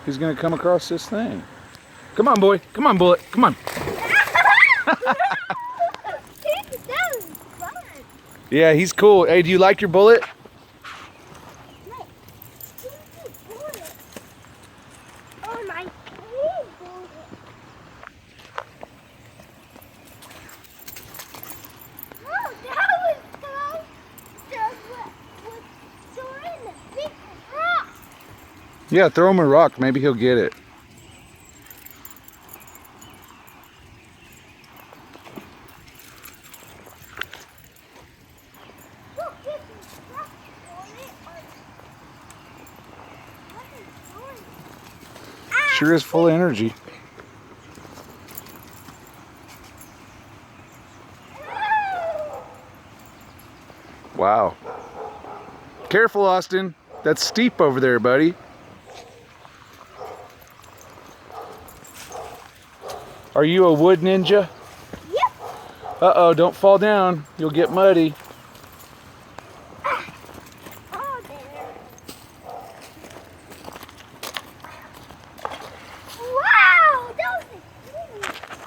He's gonna come across this thing. Come on, boy. Come on, Bullet. Come on. That was fun. Yeah, he's cool. Hey, do you like your bullet? Oh my bullet. Oh, that was close. Was throwing the big rock. Yeah, throw him a rock. Maybe he'll get it. Look, this is rock on it. What is doing? Sure is full of energy. Wow. Careful, Austin. That's steep over there, buddy. Are you a wood ninja? Yep. Uh-oh, don't fall down. You'll get muddy. Oh, there. Wow, that was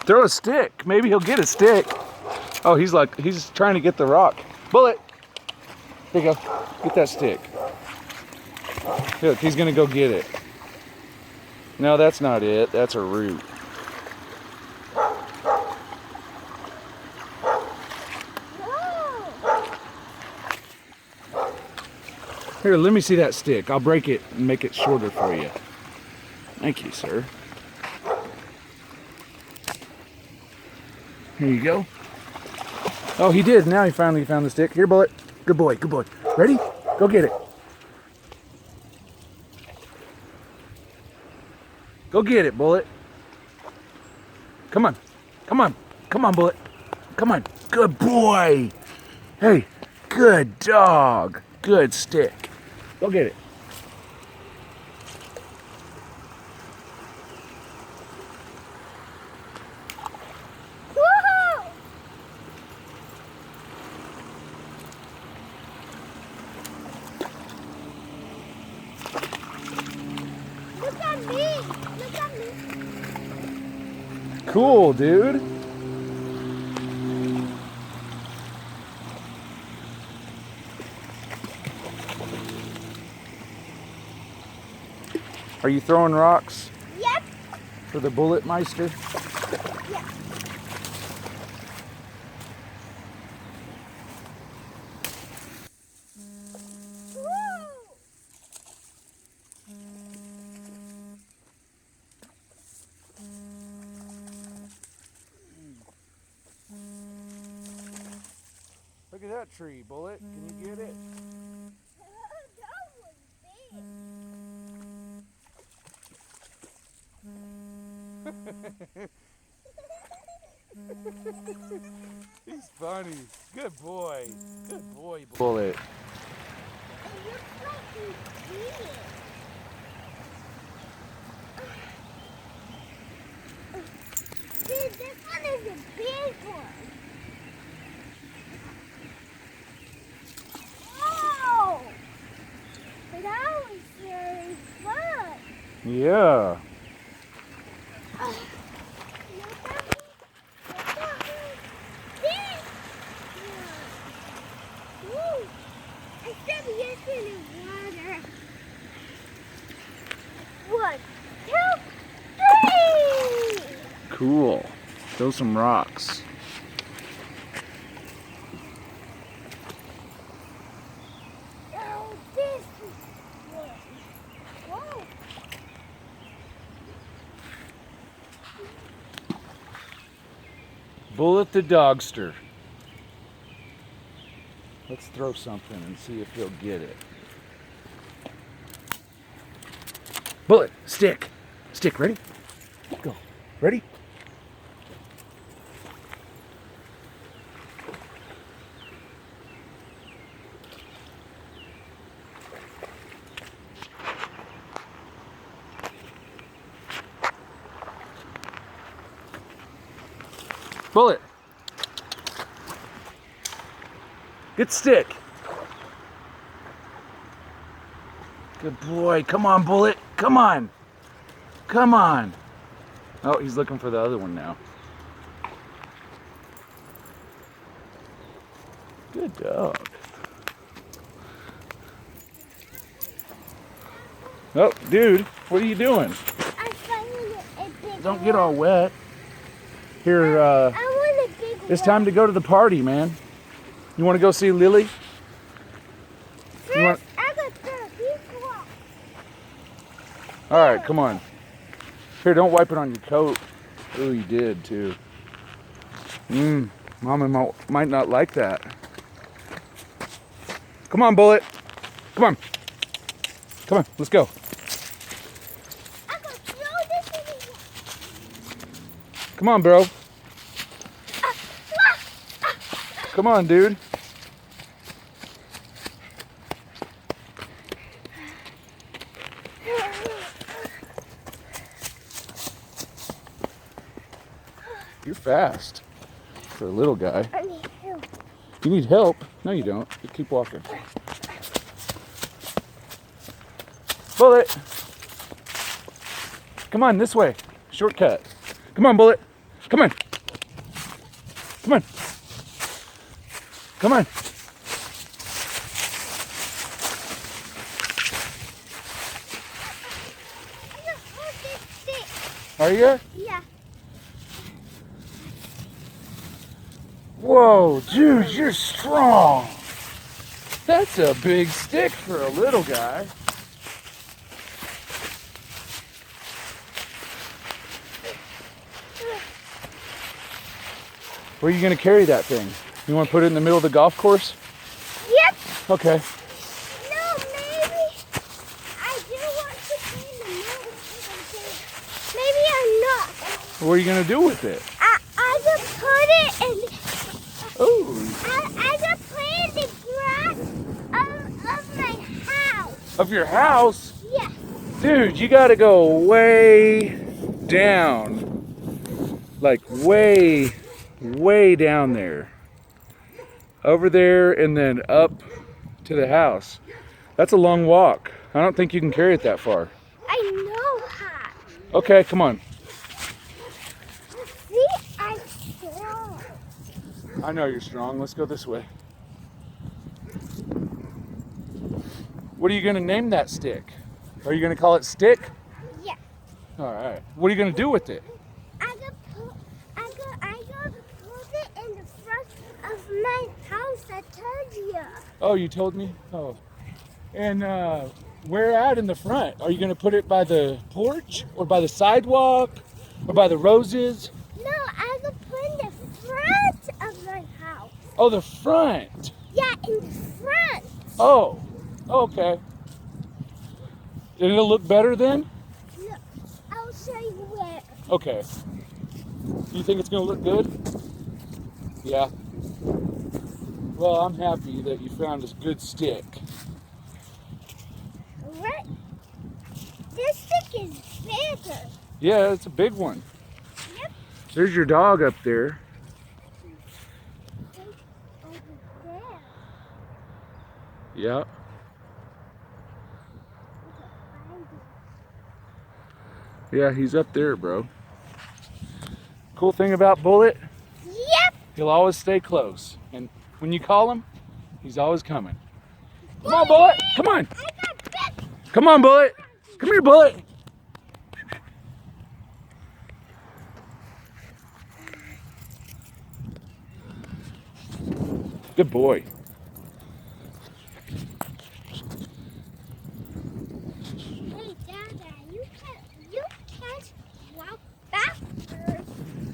a Throw a stick. Maybe he'll get a stick. Oh, he's trying to get the rock. Bullet. There you go. Get that stick. Look, he's gonna go get it. No, that's not it. That's a root. Here, let me see that stick. I'll break it and make it shorter for you. Thank you, sir. Here you go. Oh, he did. Now he finally found the stick. Here, Bullet. Good boy, good boy. Ready? Go get it. Go get it, Bullet. Come on. Come on. Come on, Bullet. Come on. Good boy. Hey, good dog. Good stick. Go get it. Woohoo! Look at me. Look at me. Cool, dude. Are you throwing rocks Yep. for the Bullet Meister? Yep. Woo! Look at that tree, Bullet. Can you get it? That was big. He's funny. Good boy. Good boy, Bullet. It looks like he's big. Dude, this one is a big one. Oh! That was very fun. Yeah. Look at me. Look at me. This one. Woo! I stepped in the water. 1, 2, 3! Cool. Throw some rocks. Now this one. Whoa! Bullet the Dogster. Let's throw something and see if he'll get it. Bullet, stick. Stick, ready? Go. Ready? Bullet. Good stick. Good boy. Come on, Bullet. Come on. Come on. Oh, he's looking for the other one now. Good dog. Oh, dude, what are you doing? I'm finding a big Don't get all wet. Here, I want a big it's time to go to the party, man. You want to go see Lily? You want? First, I got the big one. All right, come on. Here, don't wipe it on your coat. Oh, you did too. Mama might not like that. Come on, Bullet. Come on. Come on, let's go. I got throw this in here. Come on, bro. Come on, dude. You're fast for a little guy. I need help. You need help? No, you don't. You keep walking. Bullet. Come on, this way. Shortcut. Come on, Bullet. Come on. Come on. Come on. I got hold this stick. Are you? Yeah. Whoa, dude, you're strong. That's a big stick for a little guy. Where are you going to carry that thing? You want to put it in the middle of the golf course? Yep. Okay. No, maybe I do want to be in the middle. Maybe I'm not. What are you going to do with it? I just put it in. Oh, I just put it in the grass of my house. of your house? Yes. Dude, you got to go way down. Like way down there. Over there and then up to the house. That's a long walk. I don't think you can carry it that far. I know how. Okay, come on. See, I'm strong. I know you're strong. Let's go this way. What are you going to name that stick? Are you going to call it Stick? Yeah. All right. What are you going to do with it? I got put it in the front of my house. I told you. Oh, you told me? Oh. And where at in the front? Are you going to put it by the porch or by the sidewalk or by the roses? No, I got put in the front of my house. Oh, the front. Yeah, in the front. Oh, okay. And it'll look better then? Look, I'll show you where. Okay. You think it's going to look good? Yeah. Well, I'm happy that you found a good stick. Right. This stick is bigger. Yeah, it's a big one. Yep. There's your dog up there. Over there. Yeah. Yeah, he's up there, bro. Cool thing about Bullet, Yep. he'll always stay close. And when you call him, he's always coming. Come on, Bullet. Come on. I got big. Come on, Bullet. Come here, Bullet. Good boy. Hey, Dada, you can't walk backwards.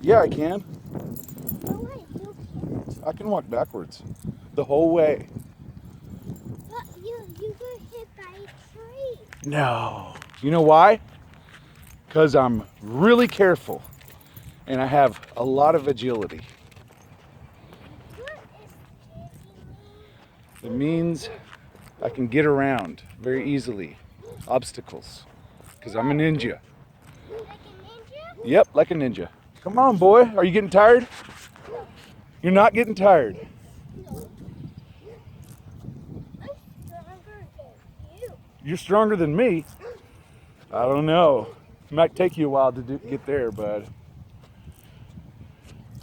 Yeah, I can. No way, you can't. I can walk backwards the whole way. But you were hit by a tree. No. You know why? Because I'm really careful and I have a lot of agility. What is It means I can get around very easily obstacles because I'm a ninja. like a ninja? Yep, like a ninja. Come on, boy. Are you getting tired? You're not getting tired. No. I'm stronger than you. You're stronger than me. I don't know. It might take you a while to get there, bud.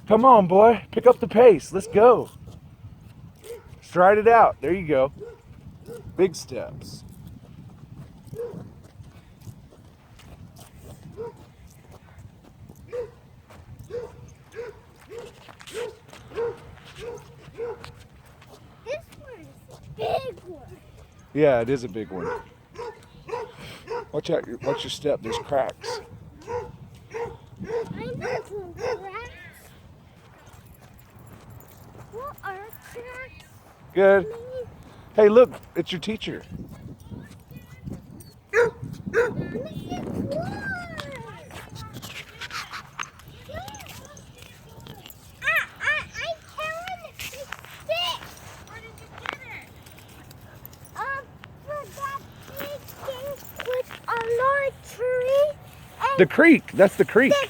Come on, boy. Pick up the pace. Let's go. Stride it out. There you go. Big steps. This one is a big one. Yeah, it is a big one. Watch out! Watch your step. There's cracks. I know some cracks. What are cracks? Good. mean? Hey, look! It's your teacher. Look at one. I found a stick. Where did you get it? For that big thing with a large tree. And The creek. That's the creek. the